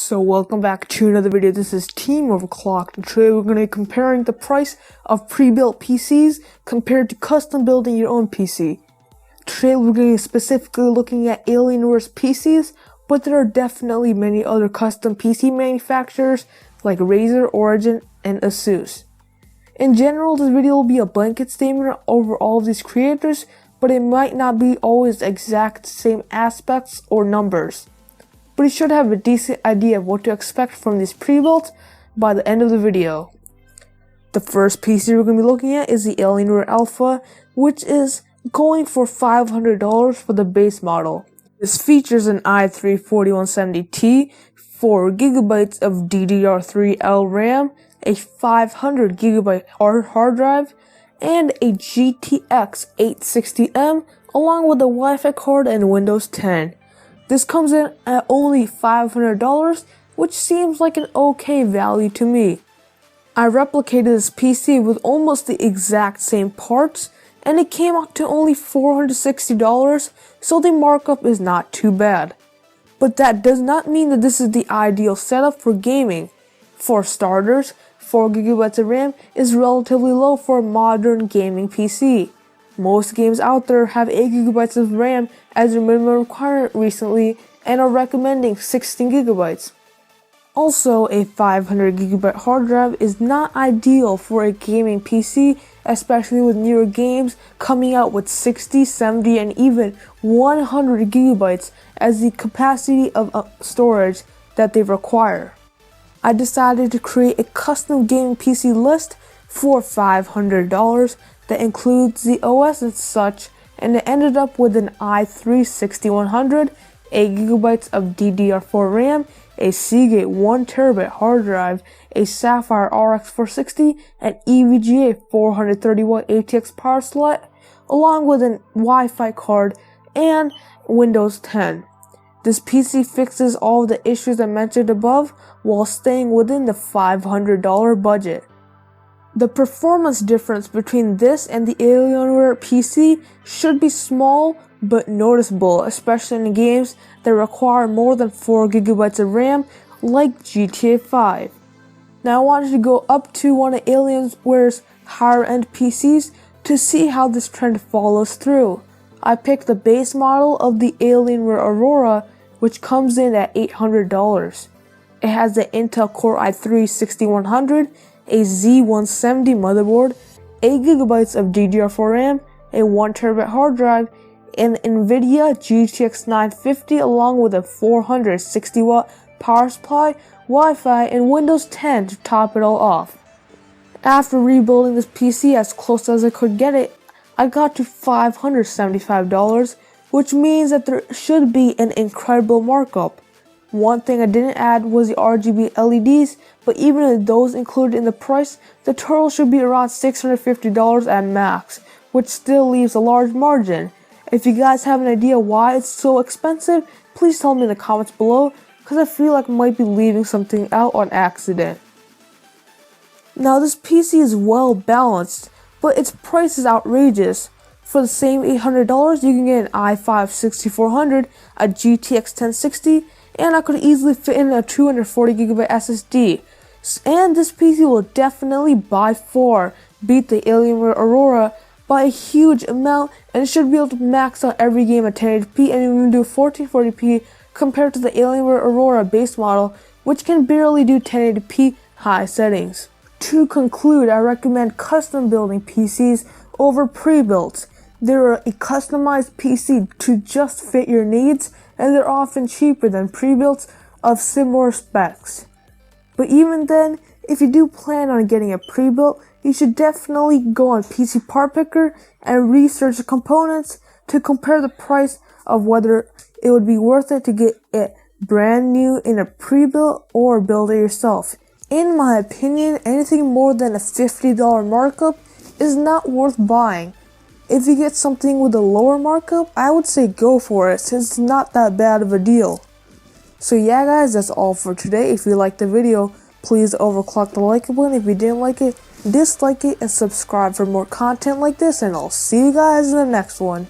So welcome back to another video. This is TeamOverclocked, and today we're going to be comparing the price of pre-built PCs compared to custom building your own PC. Today we're going to be specifically looking at Alienware's PCs, but there are definitely many other custom PC manufacturers like Razer, Origin, and Asus. In general, this video will be a blanket statement over all of these creators, but it might not be always the exact same aspects or numbers. But you should have a decent idea of what to expect from these pre-builts by the end of the video. The first PC we're going to be looking at is the Alienware Alpha, which is going for $500 for the base model. This features an i3 4170T, 4GB of DDR3L RAM, a 500GB hard drive, and a GTX 860M, along with a Wi-Fi card and Windows 10. This comes in at only $500, which seems like an okay value to me. I replicated this PC with almost the exact same parts, and it came out to only $460, so the markup is not too bad. But that does not mean that this is the ideal setup for gaming. For starters, 4GB of RAM is relatively low for a modern gaming PC. Most games out there have 8GB of RAM as their minimum requirement recently and are recommending 16GB. Also, a 500GB hard drive is not ideal for a gaming PC, especially with newer games coming out with 60, 70, and even 100GB as the capacity of storage that they require. I decided to create a custom gaming PC list for $500 that includes the OS and such, and it ended up with an i3 6100, 8GB of DDR4 RAM, a Seagate 1TB hard drive, a Sapphire RX 460, an EVGA 430W ATX power slot, along with a Wi-Fi card and Windows 10. This PC fixes all of the issues I mentioned above while staying within the $500 budget. The performance difference between this and the Alienware PC should be small but noticeable, especially in games that require more than 4GB of RAM like GTA 5. Now I wanted to go up to one of Alienware's higher end PCs to see how this trend follows through. I picked the base model of the Alienware Aurora, which comes in at $800. It has the Intel Core i3 6100, a Z170 motherboard, 8GB of DDR4 RAM, a 1TB hard drive, an NVIDIA GTX 950 along with a 460W power supply, Wi-Fi, and Windows 10 to top it all off. After rebuilding this PC as close as I could get it, I got to $575, which means that there should be an incredible markup. One thing I didn't add was the RGB LEDs, but even with those included in the price, the total should be around $650 at max, which still leaves a large margin. If you guys have an idea why it's so expensive, please tell me in the comments below, because I feel like I might be leaving something out on accident. Now this PC is well balanced, but its price is outrageous. For the same $800, you can get an i5 6400, a GTX 1060, and I could easily fit in a 240GB SSD. And this PC will definitely by far beat the Alienware Aurora by a huge amount, and it should be able to max out every game at 1080p and even do 1440p compared to the Alienware Aurora base model, which can barely do 1080p high settings. To conclude, I recommend custom building PCs over pre-builts. They're a customized PC to just fit your needs, and they're often cheaper than pre-builts of similar specs. But even then, if you do plan on getting a pre-built, you should definitely go on PC Part Picker and research the components to compare the price of whether it would be worth it to get it brand new in a pre-built or build it yourself. In my opinion, anything more than a $50 markup is not worth buying. If you get something with a lower markup, I would say go for it since it's not that bad of a deal. So yeah guys, that's all for today. If you liked the video, please overclock the like button. If you didn't like it, dislike it and subscribe for more content like this, and I'll see you guys in the next one.